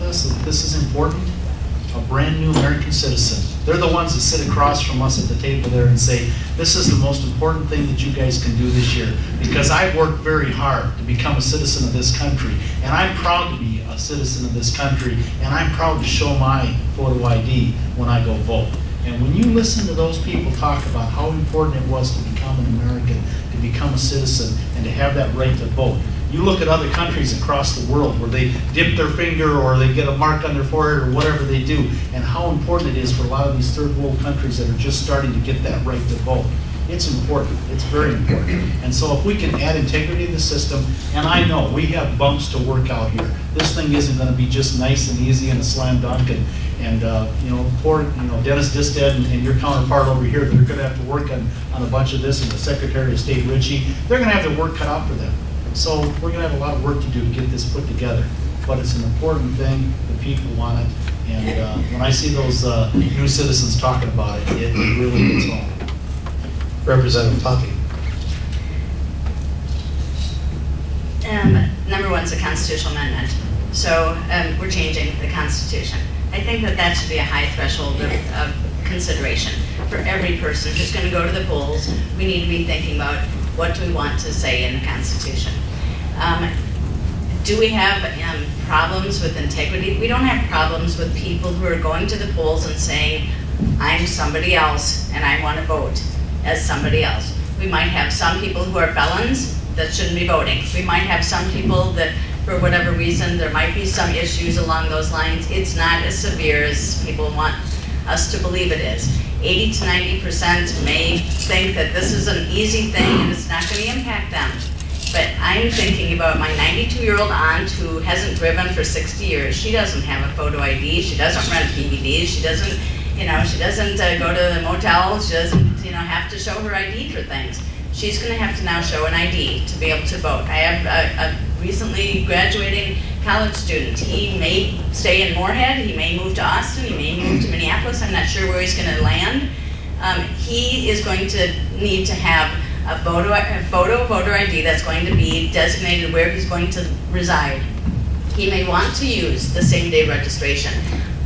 this, that this is important? A brand new American citizen. They're the ones that sit across from us at the table there and say, this is the most important thing that you guys can do this year, because I've worked very hard to become a citizen of this country, and I'm proud to be a citizen of this country, and I'm proud to show my photo ID when I go vote. And when you listen to those people talk about how important it was to become an American, to become a citizen, and to have that right to vote, you look at other countries across the world where they dip their finger or they get a mark on their forehead or whatever they do, and how important it is for a lot of these third world countries that are just starting to get that right to vote. It's important. It's very important. And so if we can add integrity to the system, and I know we have bumps to work out here. This thing isn't going to be just nice and easy and a slam dunk. And you know, poor Dennis Distad and your counterpart over here, they're going to have to work on a bunch of this, and the Secretary of State Ritchie, they're going to have their work cut out for them. So we're going to have a lot of work to do to get this put together. But it's an important thing. The people want it. And when I see those new citizens talking about it, it really hits home. Representative Toppy. Number one is a constitutional amendment. So we're changing the Constitution. I think that that should be a high threshold of consideration for every person who's going to go to the polls. We need to be thinking about what do we want to say in the Constitution. Do we have problems with integrity? We don't have problems with people who are going to the polls and saying, I'm somebody else and I want to vote as somebody else. We might have some people who are felons that shouldn't be voting. We might have some people that, for whatever reason, there might be some issues along those lines. It's not as severe as people want us to believe it is. 80 to 90% may think that this is an easy thing and it's not going to impact them. But I'm thinking about my 92-year-old aunt who hasn't driven for 60 years. She doesn't have a photo ID. She doesn't rent DVDs. She doesn't, she doesn't go to the motel. She doesn't, have to show her ID for things. She's going to have to now show an ID to be able to vote. I have a recently graduating college student. He may stay in Moorhead. He may move to Austin. He may move to Minneapolis. I'm not sure where he's going to land. He is going to need to have a photo voter ID that's going to be designated where he's going to reside. He may want to use the same-day registration.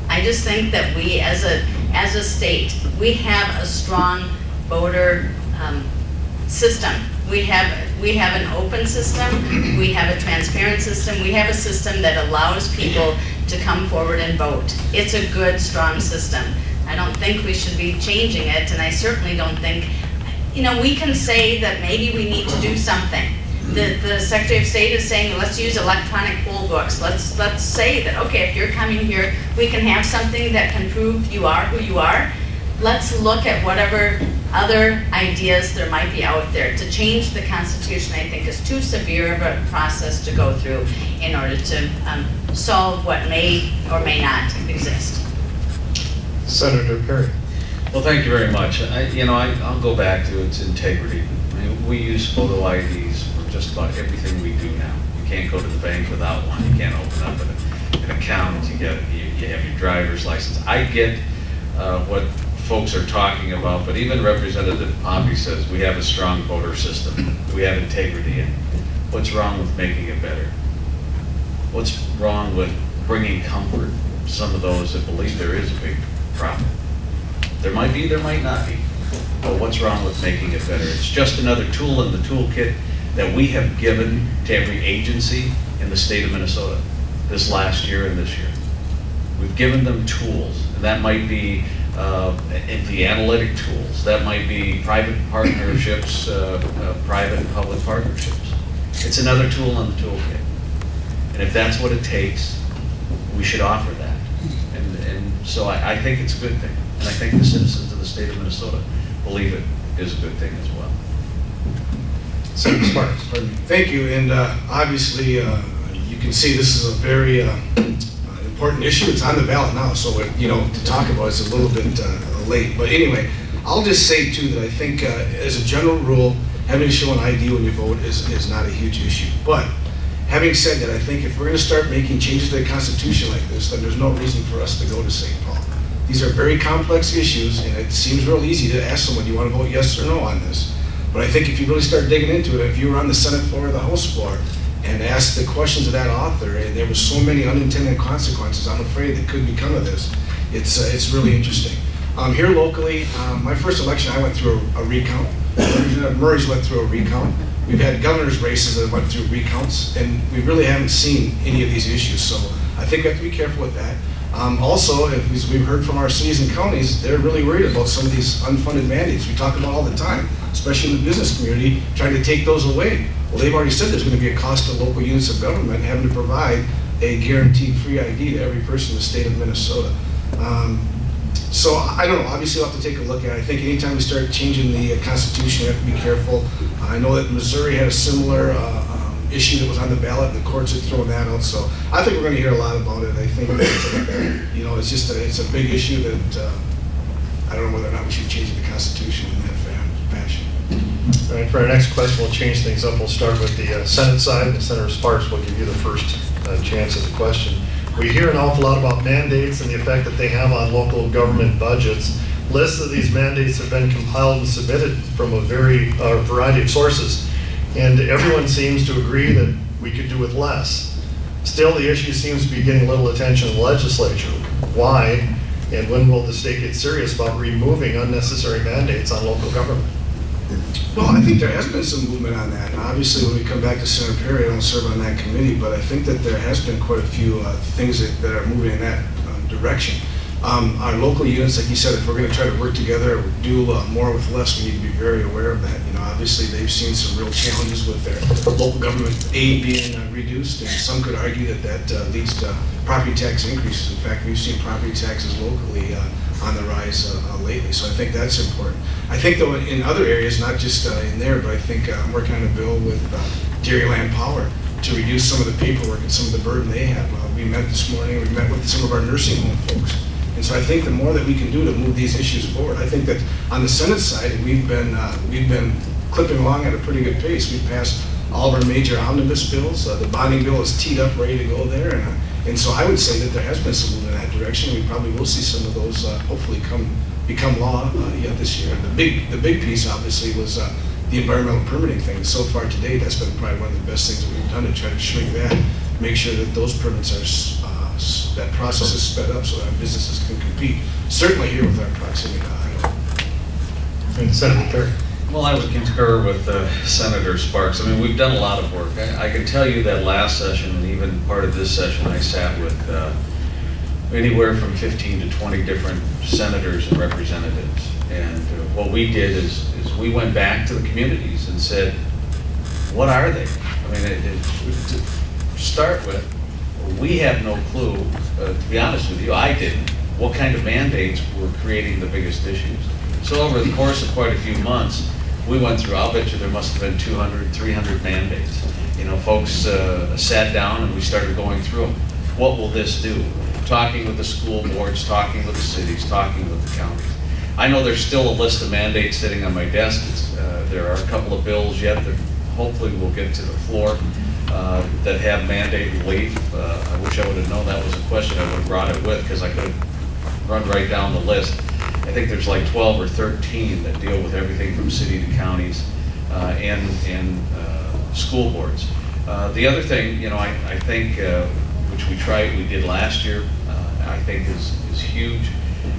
I just think that we, as a state, we have a strong voter system. We have an open system. We have a transparent system. We have a system that allows people to come forward and vote. It's a good, strong system. I don't think we should be changing it, and I certainly don't think, we can say that maybe we need to do something. The Secretary of State is saying, let's use electronic poll books. Let's say that, okay, if you're coming here, we can have something that can prove you are who you are. Let's look at whatever other ideas there might be out there. To change the Constitution, I think, is too severe of a process to go through in order to solve what may or may not exist. Senator Parry. Well, thank you very much. I'll go back to its integrity. We use photo IDs for just about everything we do now. You can't go to the bank without one. You can't open up an account. You have your driver's license. I get what folks are talking about, but even Representative Poppy says we have a strong voter system. We have integrity in it. What's wrong with making it better? What's wrong with bringing comfort to some of those that believe there is a big problem? There might be, there might not be. But what's wrong with making it better? It's just another tool in the toolkit that we have given to every agency in the state of Minnesota this last year and this year. We've given them tools, and that might be the analytic tools, that might be private partnerships, private and public partnerships. It's another tool in the toolkit. And if that's what it takes, we should offer that. And so I think it's a good thing. And I think the citizens of the state of Minnesota believe it is a good thing as well. Senator Sparks. Thank you. And obviously, you can see this is a very important issue. It's on the ballot now, so to talk about it's a little bit late. But anyway, I'll just say too that I think, as a general rule, having to show an ID when you vote is not a huge issue. But having said that, I think if we're going to start making changes to the Constitution like this, then there's no reason for us to go to St. Paul. These are very complex issues, and it seems real easy to ask someone, do you want to vote yes or no on this? But I think if you really start digging into it, if you were on the Senate floor or the House floor, and ask the questions of that author, and there were so many unintended consequences, I'm afraid, that could become of this. It's really interesting. Here locally, my first election, I went through a recount. Murray's went through a recount. We've had governor's races that went through recounts, and we really haven't seen any of these issues, so I think we have to be careful with that. Also, as we've heard from our cities and counties, they're really worried about some of these unfunded mandates. We talk about all the time, especially in the business community, trying to take those away. Well, they've already said there's going to be a cost to local units of government having to provide a guaranteed free ID to every person in the state of Minnesota. So I don't know, obviously we'll have to take a look at it. I think anytime we start changing the Constitution, we have to be careful. I know that Missouri had a similar issue that was on the ballot, and the courts had thrown that out. So I think we're going to hear a lot about it. I think that, you know, it's a big issue that I don't know whether or not we should change the Constitution in that fashion. All right, for our next question, we'll change things up. We'll start with the Senate side, and Senator Sparks will give you the first chance at the question. We hear an awful lot about mandates and the effect that they have on local government budgets. Lists of these mandates have been compiled and submitted from a variety of sources, and everyone seems to agree that we could do with less. Still, the issue seems to be getting little attention in the legislature. Why, and when will the state get serious about removing unnecessary mandates on local government? Well, I think there has been some movement on that. And obviously, when we come back to Senator Parry, I don't serve on that committee, but I think that there has been quite a few things that are moving in that direction. Our local units, like you said, if we're going to try to work together or do more with less, we need to be very aware of that. You know, obviously, they've seen some real challenges with their local government aid being reduced, and some could argue that that leads to property tax increases. In fact, we've seen property taxes locally on the rise lately, so I think that's important. I think, though, in other areas, not just in there, but I think I'm working on a bill with Dairyland Power to reduce some of the paperwork and some of the burden they have. We met this morning, we met with some of our nursing home folks. And so I think the more that we can do to move these issues forward, I think that on the Senate side, we've been clipping along at a pretty good pace. We've passed all of our major omnibus bills. The bonding bill is teed up, ready to go there. And so I would say that there has been some movement in that direction. We probably will see some of those hopefully become law yet this year. The big piece, obviously, was the environmental permitting thing. So far today, that's been probably one of the best things that we've done to try to shrink that, make sure that those permits are, that process is sped up so that our businesses can compete. Certainly here with our proximity to Iowa. And Senator Parry. Well, I would concur with Senator Sparks. I mean, we've done a lot of work. I can tell you that last session and even part of this session, I sat with anywhere from 15 to 20 different senators and representatives. And what we did is we went back to the communities and said, what are they? I mean, to start with, we have no clue, to be honest with you, I didn't, what kind of mandates were creating the biggest issues. So over the course of quite a few months, we went through, I'll bet you there must have been 200, 300 mandates. You know, folks sat down and we started going through them. What will this do? Talking with the school boards, talking with the cities, talking with the counties. I know there's still a list of mandates sitting on my desk. There are a couple of bills yet that hopefully will get to the floor that have mandate relief. I wish I would have known that was a question I would have brought it with, because I could have run right down the list. I think there's like 12 or 13 that deal with everything from city to counties and school boards. The other thing, you know, I think, which we did last year, I think is huge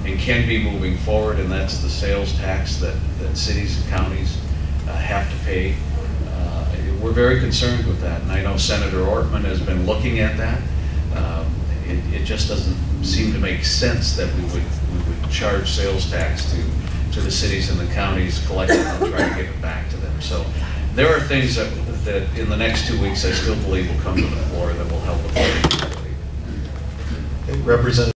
and can be moving forward, and that's the sales tax that cities and counties have to pay. We're very concerned with that, and I know Senator Ortman has been looking at that. It just doesn't seem to make sense that we would charge sales tax to the cities and the counties collectively and try to give it back to them. So there are things that in the next 2 weeks I still believe will come to the floor that will help with that. Representative